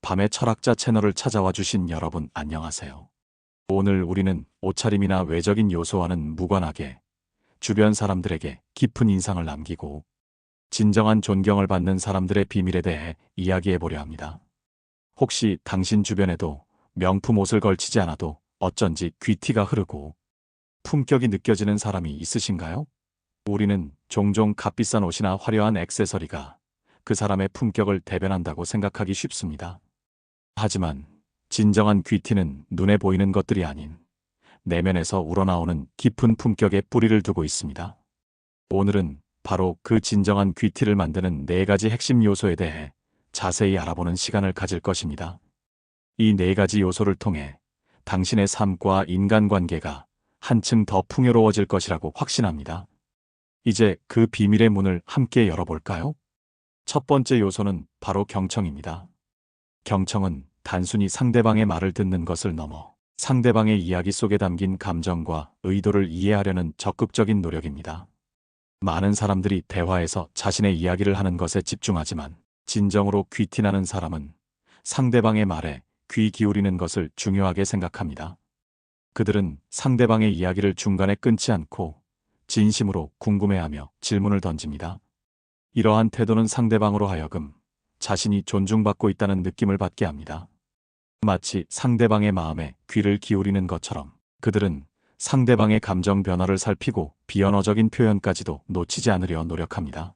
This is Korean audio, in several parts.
밤의 철학자 채널을 찾아와 주신 여러분 안녕하세요. 오늘 우리는 옷차림이나 외적인 요소와는 무관하게 주변 사람들에게 깊은 인상을 남기고 진정한 존경을 받는 사람들의 비밀에 대해 이야기해 보려 합니다. 혹시 당신 주변에도 명품 옷을 걸치지 않아도 어쩐지 귀티가 흐르고 품격이 느껴지는 사람이 있으신가요? 우리는 종종 값비싼 옷이나 화려한 액세서리가 그 사람의 품격을 대변한다고 생각하기 쉽습니다. 하지만 진정한 귀티는 눈에 보이는 것들이 아닌 내면에서 우러나오는 깊은 품격의 뿌리를 두고 있습니다. 오늘은 바로 그 진정한 귀티를 만드는 4가지 핵심 요소에 대해 자세히 알아보는 시간을 가질 것입니다. 이 4가지 요소를 통해 당신의 삶과 인간관계가 한층 더 풍요로워질 것이라고 확신합니다. 이제 그 비밀의 문을 함께 열어볼까요? 첫 번째 요소는 바로 경청입니다. 경청은 단순히 상대방의 말을 듣는 것을 넘어 상대방의 이야기 속에 담긴 감정과 의도를 이해하려는 적극적인 노력입니다. 많은 사람들이 대화에서 자신의 이야기를 하는 것에 집중하지만 진정으로 귀티나는 사람은 상대방의 말에 귀 기울이는 것을 중요하게 생각합니다. 그들은 상대방의 이야기를 중간에 끊지 않고 진심으로 궁금해하며 질문을 던집니다. 이러한 태도는 상대방으로 하여금 자신이 존중받고 있다는 느낌을 받게 합니다. 마치 상대방의 마음에 귀를 기울이는 것처럼 그들은 상대방의 감정 변화를 살피고 비언어적인 표현까지도 놓치지 않으려 노력합니다.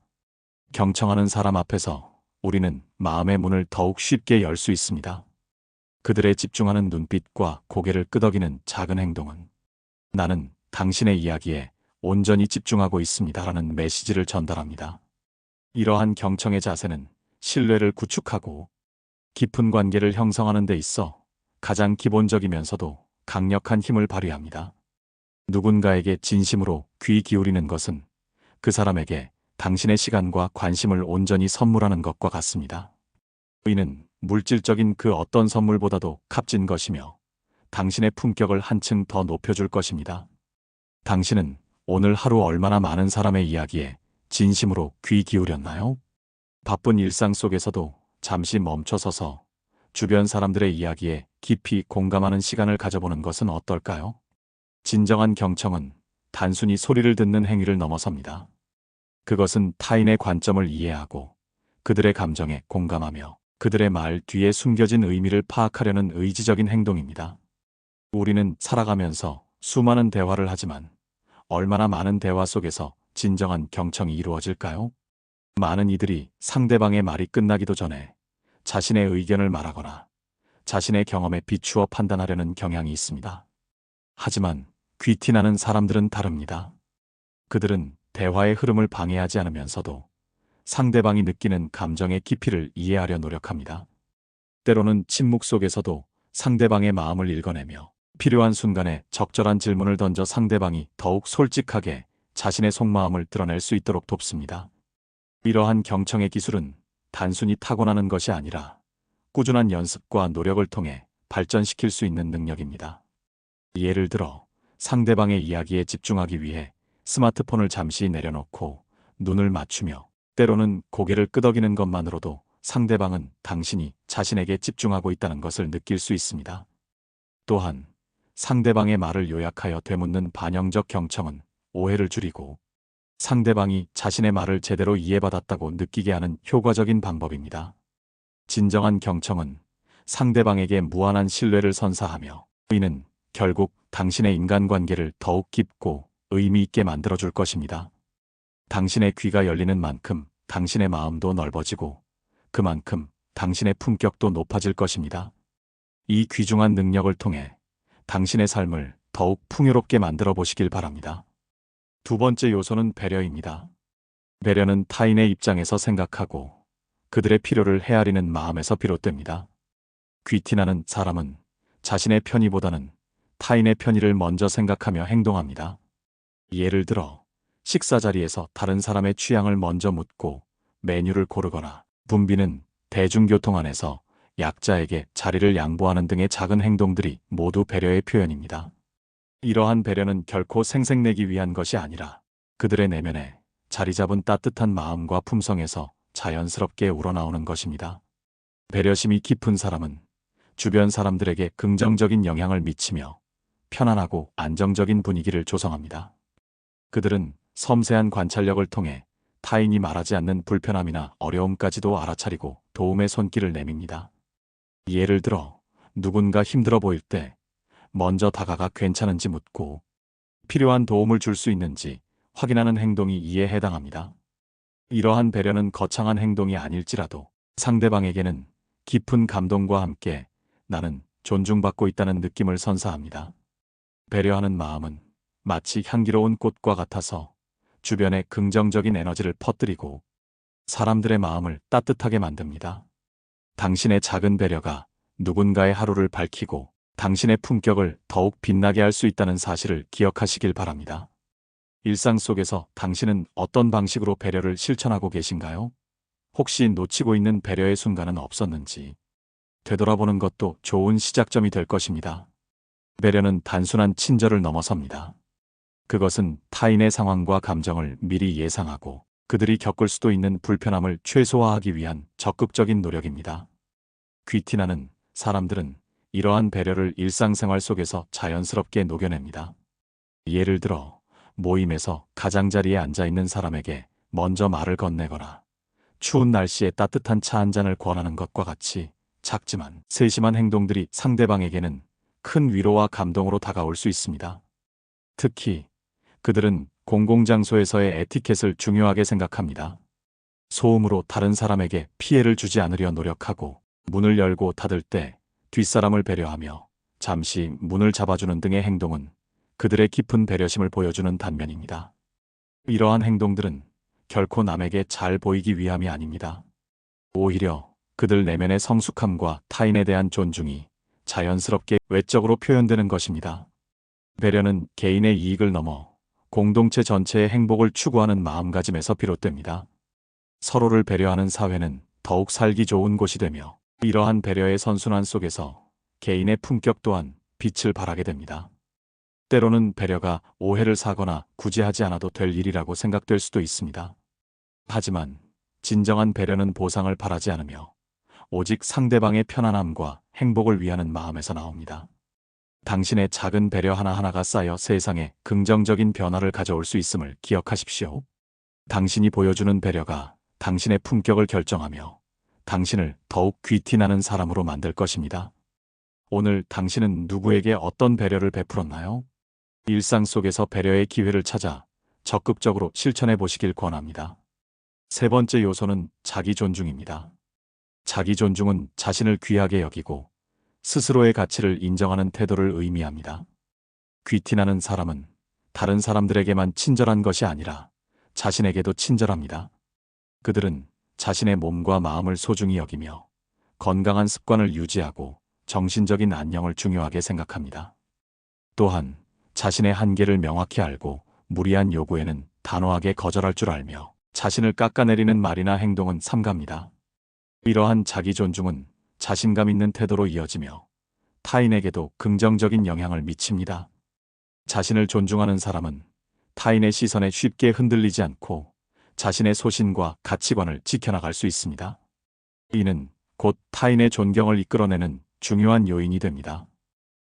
경청하는 사람 앞에서 우리는 마음의 문을 더욱 쉽게 열 수 있습니다. 그들의 집중하는 눈빛과 고개를 끄덕이는 작은 행동은 나는 당신의 이야기에 온전히 집중하고 있습니다라는 메시지를 전달합니다. 이러한 경청의 자세는 신뢰를 구축하고 깊은 관계를 형성하는 데 있어 가장 기본적이면서도 강력한 힘을 발휘합니다. 누군가에게 진심으로 귀 기울이는 것은 그 사람에게 당신의 시간과 관심을 온전히 선물하는 것과 같습니다. 이는 물질적인 그 어떤 선물보다도 값진 것이며 당신의 품격을 한층 더 높여줄 것입니다. 당신은 오늘 하루 얼마나 많은 사람의 이야기에 진심으로 귀 기울였나요? 바쁜 일상 속에서도 잠시 멈춰서서 주변 사람들의 이야기에 깊이 공감하는 시간을 가져보는 것은 어떨까요? 진정한 경청은 단순히 소리를 듣는 행위를 넘어섭니다. 그것은 타인의 관점을 이해하고 그들의 감정에 공감하며 그들의 말 뒤에 숨겨진 의미를 파악하려는 의지적인 행동입니다. 우리는 살아가면서 수많은 대화를 하지만 얼마나 많은 대화 속에서 진정한 경청이 이루어질까요? 많은 이들이 상대방의 말이 끝나기도 전에 자신의 의견을 말하거나 자신의 경험에 비추어 판단하려는 경향이 있습니다. 하지만 귀티나는 사람들은 다릅니다. 그들은 대화의 흐름을 방해하지 않으면서도 상대방이 느끼는 감정의 깊이를 이해하려 노력합니다. 때로는 침묵 속에서도 상대방의 마음을 읽어내며 필요한 순간에 적절한 질문을 던져 상대방이 더욱 솔직하게 자신의 속마음을 드러낼 수 있도록 돕습니다. 이러한 경청의 기술은 단순히 타고나는 것이 아니라 꾸준한 연습과 노력을 통해 발전시킬 수 있는 능력입니다. 예를 들어 상대방의 이야기에 집중하기 위해 스마트폰을 잠시 내려놓고 눈을 맞추며 때로는 고개를 끄덕이는 것만으로도 상대방은 당신이 자신에게 집중하고 있다는 것을 느낄 수 있습니다. 또한 상대방의 말을 요약하여 되묻는 반영적 경청은 오해를 줄이고 상대방이 자신의 말을 제대로 이해받았다고 느끼게 하는 효과적인 방법입니다. 진정한 경청은 상대방에게 무한한 신뢰를 선사하며 이는 결국 당신의 인간관계를 더욱 깊고 의미 있게 만들어줄 것입니다. 당신의 귀가 열리는 만큼 당신의 마음도 넓어지고 그만큼 당신의 품격도 높아질 것입니다. 이 귀중한 능력을 통해 당신의 삶을 더욱 풍요롭게 만들어 보시길 바랍니다. 두 번째 요소는 배려입니다. 배려는 타인의 입장에서 생각하고 그들의 필요를 헤아리는 마음에서 비롯됩니다. 귀티나는 사람은 자신의 편의보다는 타인의 편의를 먼저 생각하며 행동합니다. 예를 들어 식사 자리에서 다른 사람의 취향을 먼저 묻고 메뉴를 고르거나 붐비는 대중교통 안에서 약자에게 자리를 양보하는 등의 작은 행동들이 모두 배려의 표현입니다. 이러한 배려는 결코 생색내기 위한 것이 아니라 그들의 내면에 자리 잡은 따뜻한 마음과 품성에서 자연스럽게 우러나오는 것입니다. 배려심이 깊은 사람은 주변 사람들에게 긍정적인 영향을 미치며 편안하고 안정적인 분위기를 조성합니다. 그들은 섬세한 관찰력을 통해 타인이 말하지 않는 불편함이나 어려움까지도 알아차리고 도움의 손길을 내밉니다. 예를 들어 누군가 힘들어 보일 때 먼저 다가가 괜찮은지 묻고 필요한 도움을 줄 수 있는지 확인하는 행동이 이에 해당합니다. 이러한 배려는 거창한 행동이 아닐지라도 상대방에게는 깊은 감동과 함께 나는 존중받고 있다는 느낌을 선사합니다. 배려하는 마음은 마치 향기로운 꽃과 같아서 주변에 긍정적인 에너지를 퍼뜨리고 사람들의 마음을 따뜻하게 만듭니다. 당신의 작은 배려가 누군가의 하루를 밝히고 당신의 품격을 더욱 빛나게 할 수 있다는 사실을 기억하시길 바랍니다. 일상 속에서 당신은 어떤 방식으로 배려를 실천하고 계신가요? 혹시 놓치고 있는 배려의 순간은 없었는지 되돌아보는 것도 좋은 시작점이 될 것입니다. 배려는 단순한 친절을 넘어섭니다. 그것은 타인의 상황과 감정을 미리 예상하고 그들이 겪을 수도 있는 불편함을 최소화하기 위한 적극적인 노력입니다. 귀티나는 사람들은 이러한 배려를 일상생활 속에서 자연스럽게 녹여냅니다. 예를 들어 모임에서 가장자리에 앉아있는 사람에게 먼저 말을 건네거나 추운 날씨에 따뜻한 차 한 잔을 권하는 것과 같이 작지만 세심한 행동들이 상대방에게는 큰 위로와 감동으로 다가올 수 있습니다. 특히 그들은 공공장소에서의 에티켓을 중요하게 생각합니다. 소음으로 다른 사람에게 피해를 주지 않으려 노력하고 문을 열고 닫을 때 뒷사람을 배려하며 잠시 문을 잡아주는 등의 행동은 그들의 깊은 배려심을 보여주는 단면입니다. 이러한 행동들은 결코 남에게 잘 보이기 위함이 아닙니다. 오히려 그들 내면의 성숙함과 타인에 대한 존중이 자연스럽게 외적으로 표현되는 것입니다. 배려는 개인의 이익을 넘어 공동체 전체의 행복을 추구하는 마음가짐에서 비롯됩니다. 서로를 배려하는 사회는 더욱 살기 좋은 곳이 되며 이러한 배려의 선순환 속에서 개인의 품격 또한 빛을 발하게 됩니다. 때로는 배려가 오해를 사거나 굳이 하지 않아도 될 일이라고 생각될 수도 있습니다. 하지만 진정한 배려는 보상을 바라지 않으며 오직 상대방의 편안함과 행복을 위하는 마음에서 나옵니다. 당신의 작은 배려 하나하나가 쌓여 세상에 긍정적인 변화를 가져올 수 있음을 기억하십시오. 당신이 보여주는 배려가 당신의 품격을 결정하며 당신을 더욱 귀티나는 사람으로 만들 것입니다. 오늘 당신은 누구에게 어떤 배려를 베풀었나요? 일상 속에서 배려의 기회를 찾아 적극적으로 실천해 보시길 권합니다. 세 번째 요소는 자기 존중입니다. 자기 존중은 자신을 귀하게 여기고 스스로의 가치를 인정하는 태도를 의미합니다. 귀티나는 사람은 다른 사람들에게만 친절한 것이 아니라 자신에게도 친절합니다. 그들은 자신의 몸과 마음을 소중히 여기며 건강한 습관을 유지하고 정신적인 안녕을 중요하게 생각합니다. 또한 자신의 한계를 명확히 알고 무리한 요구에는 단호하게 거절할 줄 알며 자신을 깎아내리는 말이나 행동은 삼갑니다. 이러한 자기 존중은 자신감 있는 태도로 이어지며 타인에게도 긍정적인 영향을 미칩니다. 자신을 존중하는 사람은 타인의 시선에 쉽게 흔들리지 않고 자신의 소신과 가치관을 지켜나갈 수 있습니다. 이는 곧 타인의 존경을 이끌어내는 중요한 요인이 됩니다.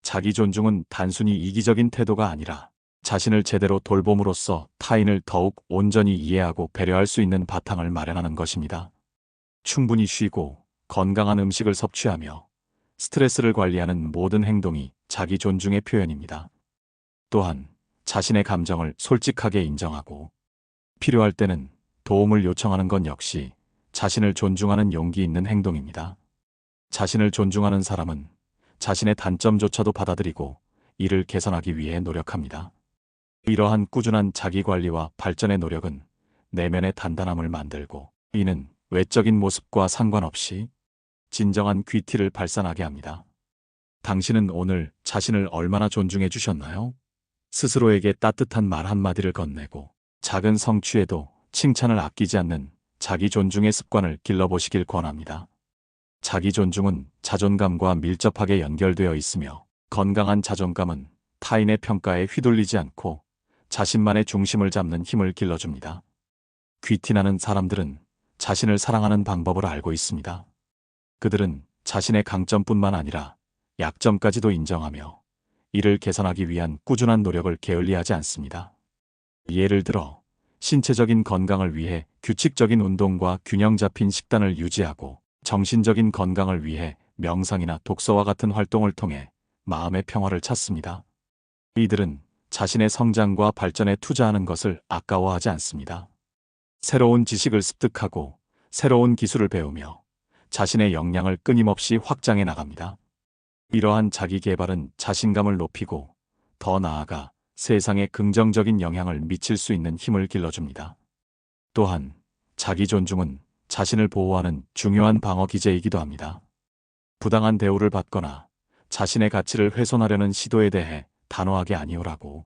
자기 존중은 단순히 이기적인 태도가 아니라 자신을 제대로 돌봄으로써 타인을 더욱 온전히 이해하고 배려할 수 있는 바탕을 마련하는 것입니다. 충분히 쉬고 건강한 음식을 섭취하며 스트레스를 관리하는 모든 행동이 자기 존중의 표현입니다. 또한 자신의 감정을 솔직하게 인정하고 필요할 때는 도움을 요청하는 건 역시 자신을 존중하는 용기 있는 행동입니다. 자신을 존중하는 사람은 자신의 단점조차도 받아들이고 이를 개선하기 위해 노력합니다. 이러한 꾸준한 자기관리와 발전의 노력은 내면의 단단함을 만들고 이는 외적인 모습과 상관없이 진정한 귀티를 발산하게 합니다. 당신은 오늘 자신을 얼마나 존중해 주셨나요? 스스로에게 따뜻한 말 한마디를 건네고 작은 성취에도 칭찬을 아끼지 않는 자기 존중의 습관을 길러보시길 권합니다. 자기 존중은 자존감과 밀접하게 연결되어 있으며 건강한 자존감은 타인의 평가에 휘둘리지 않고 자신만의 중심을 잡는 힘을 길러줍니다. 귀티나는 사람들은 자신을 사랑하는 방법을 알고 있습니다. 그들은 자신의 강점뿐만 아니라 약점까지도 인정하며 이를 개선하기 위한 꾸준한 노력을 게을리하지 않습니다. 예를 들어 신체적인 건강을 위해 규칙적인 운동과 균형 잡힌 식단을 유지하고 정신적인 건강을 위해 명상이나 독서와 같은 활동을 통해 마음의 평화를 찾습니다. 이들은 자신의 성장과 발전에 투자하는 것을 아까워하지 않습니다. 새로운 지식을 습득하고 새로운 기술을 배우며 자신의 역량을 끊임없이 확장해 나갑니다. 이러한 자기 개발은 자신감을 높이고 더 나아가 세상에 긍정적인 영향을 미칠 수 있는 힘을 길러줍니다. 또한 자기 존중은 자신을 보호하는 중요한 방어 기제이기도 합니다. 부당한 대우를 받거나 자신의 가치를 훼손하려는 시도에 대해 단호하게 아니오라고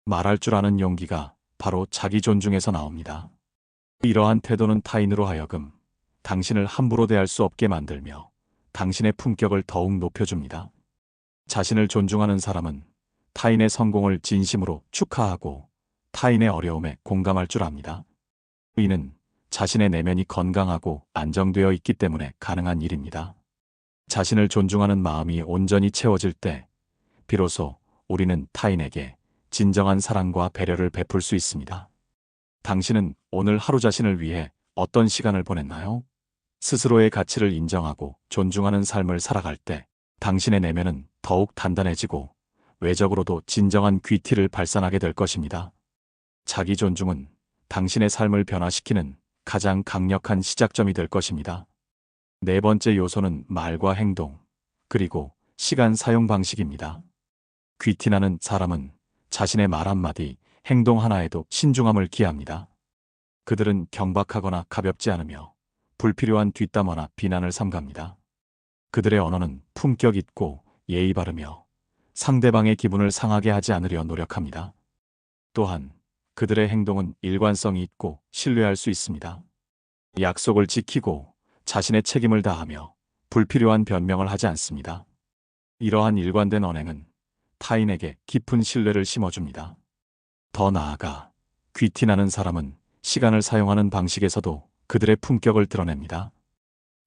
말할 줄 아는 용기가 바로 자기 존중에서 나옵니다. 이러한 태도는 타인으로 하여금 당신을 함부로 대할 수 없게 만들며 당신의 품격을 더욱 높여줍니다. 자신을 존중하는 사람은 타인의 성공을 진심으로 축하하고 타인의 어려움에 공감할 줄 압니다. 이는 자신의 내면이 건강하고 안정되어 있기 때문에 가능한 일입니다. 자신을 존중하는 마음이 온전히 채워질 때 비로소 우리는 타인에게 진정한 사랑과 배려를 베풀 수 있습니다. 당신은 오늘 하루 자신을 위해 어떤 시간을 보냈나요? 스스로의 가치를 인정하고 존중하는 삶을 살아갈 때 당신의 내면은 더욱 단단해지고 외적으로도 진정한 귀티를 발산하게 될 것입니다. 자기 존중은 당신의 삶을 변화시키는 가장 강력한 시작점이 될 것입니다. 네 번째 요소는 말과 행동, 그리고 시간 사용 방식입니다. 귀티나는 사람은 자신의 말 한마디, 행동 하나에도 신중함을 기합니다. 그들은 경박하거나 가볍지 않으며 불필요한 뒷담화나 비난을 삼갑니다. 그들의 언어는 품격 있고 예의 바르며 상대방의 기분을 상하게 하지 않으려 노력합니다. 또한 그들의 행동은 일관성이 있고 신뢰할 수 있습니다. 약속을 지키고 자신의 책임을 다하며 불필요한 변명을 하지 않습니다. 이러한 일관된 언행은 타인에게 깊은 신뢰를 심어줍니다. 더 나아가 귀티나는 사람은 시간을 사용하는 방식에서도 그들의 품격을 드러냅니다.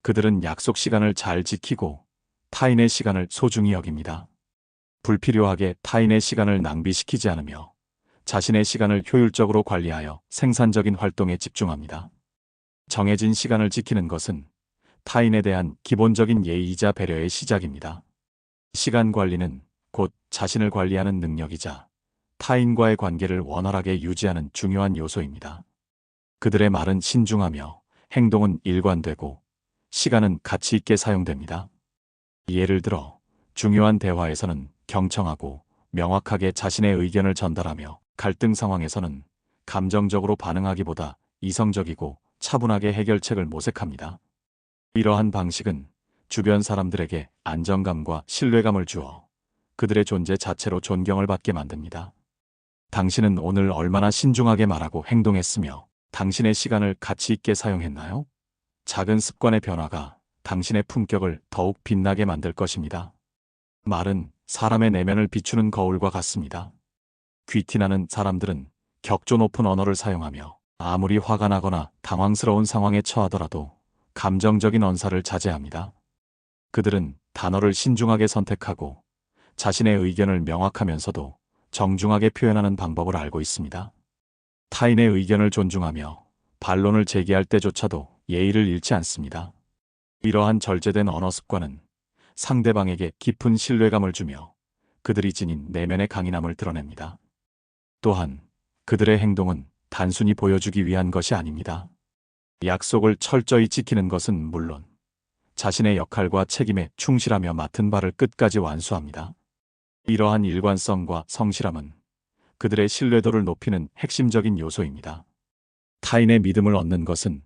그들은 약속 시간을 잘 지키고 타인의 시간을 소중히 여깁니다. 불필요하게 타인의 시간을 낭비시키지 않으며 자신의 시간을 효율적으로 관리하여 생산적인 활동에 집중합니다. 정해진 시간을 지키는 것은 타인에 대한 기본적인 예의이자 배려의 시작입니다. 시간 관리는 곧 자신을 관리하는 능력이자 타인과의 관계를 원활하게 유지하는 중요한 요소입니다. 그들의 말은 신중하며 행동은 일관되고 시간은 가치 있게 사용됩니다. 예를 들어 중요한 대화에서는 경청하고 명확하게 자신의 의견을 전달하며 갈등 상황에서는 감정적으로 반응하기보다 이성적이고 차분하게 해결책을 모색합니다. 이러한 방식은 주변 사람들에게 안정감과 신뢰감을 주어 그들의 존재 자체로 존경을 받게 만듭니다. 당신은 오늘 얼마나 신중하게 말하고 행동했으며 당신의 시간을 가치 있게 사용했나요? 작은 습관의 변화가 당신의 품격을 더욱 빛나게 만들 것입니다. 말은 사람의 내면을 비추는 거울과 같습니다. 귀티나는 사람들은 격조 높은 언어를 사용하며 아무리 화가 나거나 당황스러운 상황에 처하더라도 감정적인 언사를 자제합니다. 그들은 단어를 신중하게 선택하고 자신의 의견을 명확하면서도 정중하게 표현하는 방법을 알고 있습니다. 타인의 의견을 존중하며 반론을 제기할 때조차도 예의를 잃지 않습니다. 이러한 절제된 언어 습관은 상대방에게 깊은 신뢰감을 주며 그들이 지닌 내면의 강인함을 드러냅니다. 또한 그들의 행동은 단순히 보여주기 위한 것이 아닙니다. 약속을 철저히 지키는 것은 물론 자신의 역할과 책임에 충실하며 맡은 바를 끝까지 완수합니다. 이러한 일관성과 성실함은 그들의 신뢰도를 높이는 핵심적인 요소입니다. 타인의 믿음을 얻는 것은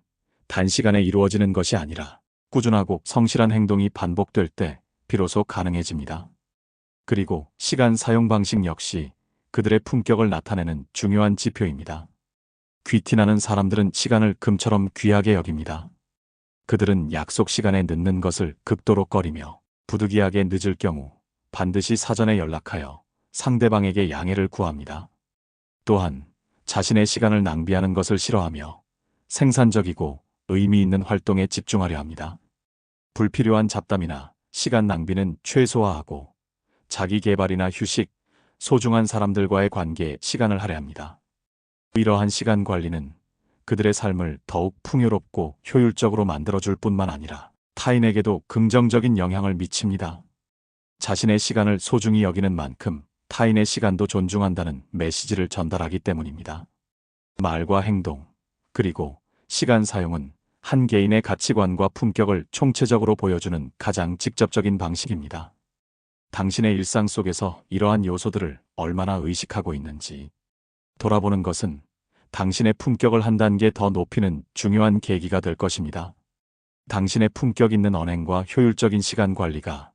단시간에 이루어지는 것이 아니라 꾸준하고 성실한 행동이 반복될 때 비로소 가능해집니다. 그리고 시간 사용 방식 역시 그들의 품격을 나타내는 중요한 지표입니다. 귀티나는 사람들은 시간을 금처럼 귀하게 여깁니다. 그들은 약속 시간에 늦는 것을 극도로 꺼리며 부득이하게 늦을 경우 반드시 사전에 연락하여 상대방에게 양해를 구합니다. 또한 자신의 시간을 낭비하는 것을 싫어하며 생산적이고 의미 있는 활동에 집중하려 합니다. 불필요한 잡담이나 시간 낭비는 최소화하고 자기 개발이나 휴식, 소중한 사람들과의 관계에 시간을 할애합니다. 이러한 시간 관리는 그들의 삶을 더욱 풍요롭고 효율적으로 만들어줄 뿐만 아니라 타인에게도 긍정적인 영향을 미칩니다. 자신의 시간을 소중히 여기는 만큼 타인의 시간도 존중한다는 메시지를 전달하기 때문입니다. 말과 행동, 그리고 시간 사용은 한 개인의 가치관과 품격을 총체적으로 보여주는 가장 직접적인 방식입니다. 당신의 일상 속에서 이러한 요소들을 얼마나 의식하고 있는지 돌아보는 것은 당신의 품격을 한 단계 더 높이는 중요한 계기가 될 것입니다. 당신의 품격 있는 언행과 효율적인 시간 관리가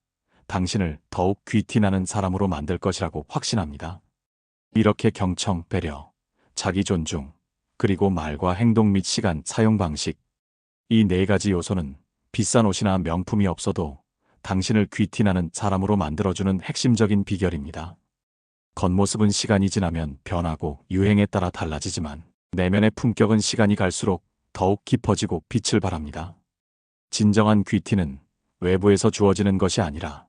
당신을 더욱 귀티나는 사람으로 만들 것이라고 확신합니다. 이렇게 경청, 배려, 자기 존중, 그리고 말과 행동 및 시간 사용 방식, 이 네 가지 요소는 비싼 옷이나 명품이 없어도 당신을 귀티나는 사람으로 만들어주는 핵심적인 비결입니다. 겉모습은 시간이 지나면 변하고 유행에 따라 달라지지만 내면의 품격은 시간이 갈수록 더욱 깊어지고 빛을 발합니다. 진정한 귀티는 외부에서 주어지는 것이 아니라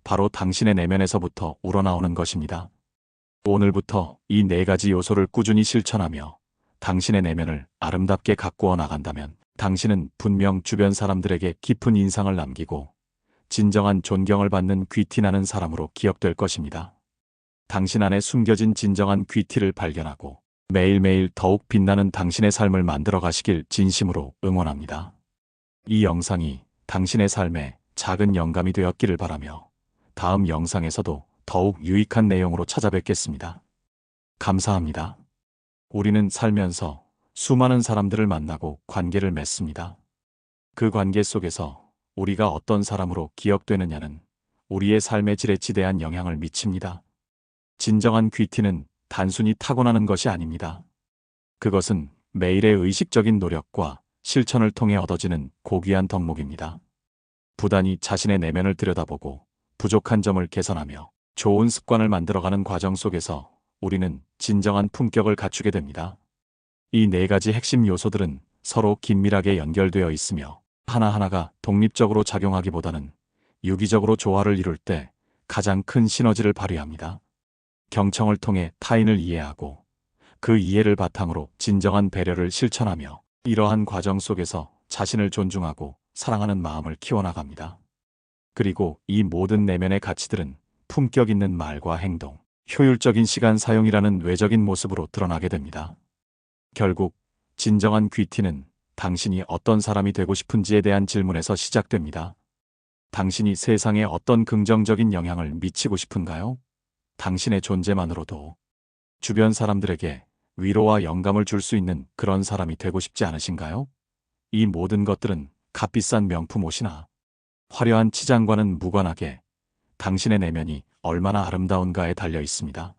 바로 당신의 내면에서부터 우러나오는 것입니다. 오늘부터 이 네 가지 요소를 꾸준히 실천하며 당신의 내면을 아름답게 가꾸어 나간다면 당신은 분명 주변 사람들에게 깊은 인상을 남기고 진정한 존경을 받는 귀티나는 사람으로 기억될 것입니다. 당신 안에 숨겨진 진정한 귀티를 발견하고 매일매일 더욱 빛나는 당신의 삶을 만들어 가시길 진심으로 응원합니다. 이 영상이 당신의 삶에 작은 영감이 되었기를 바라며 다음 영상에서도 더욱 유익한 내용으로 찾아뵙겠습니다. 감사합니다. 우리는 살면서 수많은 사람들을 만나고 관계를 맺습니다. 그 관계 속에서 우리가 어떤 사람으로 기억되느냐는 우리의 삶의 질에 지대한 영향을 미칩니다. 진정한 귀티는 단순히 타고나는 것이 아닙니다. 그것은 매일의 의식적인 노력과 실천을 통해 얻어지는 고귀한 덕목입니다. 부단히 자신의 내면을 들여다보고 부족한 점을 개선하며 좋은 습관을 만들어가는 과정 속에서 우리는 진정한 품격을 갖추게 됩니다. 이 네 가지 핵심 요소들은 서로 긴밀하게 연결되어 있으며 하나하나가 독립적으로 작용하기보다는 유기적으로 조화를 이룰 때 가장 큰 시너지를 발휘합니다. 경청을 통해 타인을 이해하고 그 이해를 바탕으로 진정한 배려를 실천하며 이러한 과정 속에서 자신을 존중하고 사랑하는 마음을 키워나갑니다. 그리고 이 모든 내면의 가치들은 품격 있는 말과 행동, 효율적인 시간 사용이라는 외적인 모습으로 드러나게 됩니다. 결국 진정한 귀티는 당신이 어떤 사람이 되고 싶은지에 대한 질문에서 시작됩니다. 당신이 세상에 어떤 긍정적인 영향을 미치고 싶은가요? 당신의 존재만으로도 주변 사람들에게 위로와 영감을 줄 수 있는 그런 사람이 되고 싶지 않으신가요? 이 모든 것들은 값비싼 명품 옷이나 화려한 치장과는 무관하게 당신의 내면이 얼마나 아름다운가에 달려 있습니다.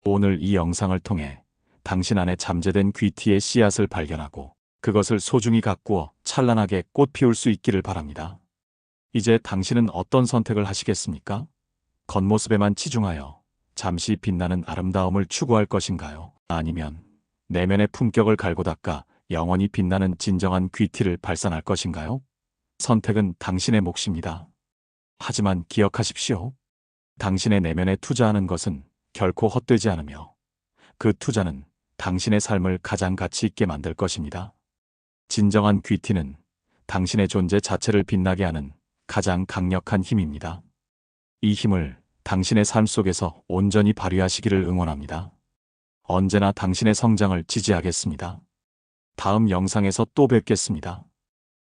오늘 이 영상을 통해 당신 안에 잠재된 귀티의 씨앗을 발견하고 그것을 소중히 가꾸어 찬란하게 꽃 피울 수 있기를 바랍니다. 이제 당신은 어떤 선택을 하시겠습니까? 겉모습에만 치중하여 잠시 빛나는 아름다움을 추구할 것인가요? 아니면 내면의 품격을 갈고 닦아 영원히 빛나는 진정한 귀티를 발산할 것인가요? 선택은 당신의 몫입니다. 하지만 기억하십시오. 당신의 내면에 투자하는 것은 결코 헛되지 않으며 그 투자는 당신의 삶을 가장 가치 있게 만들 것입니다. 진정한 귀티는 당신의 존재 자체를 빛나게 하는 가장 강력한 힘입니다. 이 힘을 당신의 삶 속에서 온전히 발휘하시기를 응원합니다. 언제나 당신의 성장을 지지하겠습니다. 다음 영상에서 또 뵙겠습니다.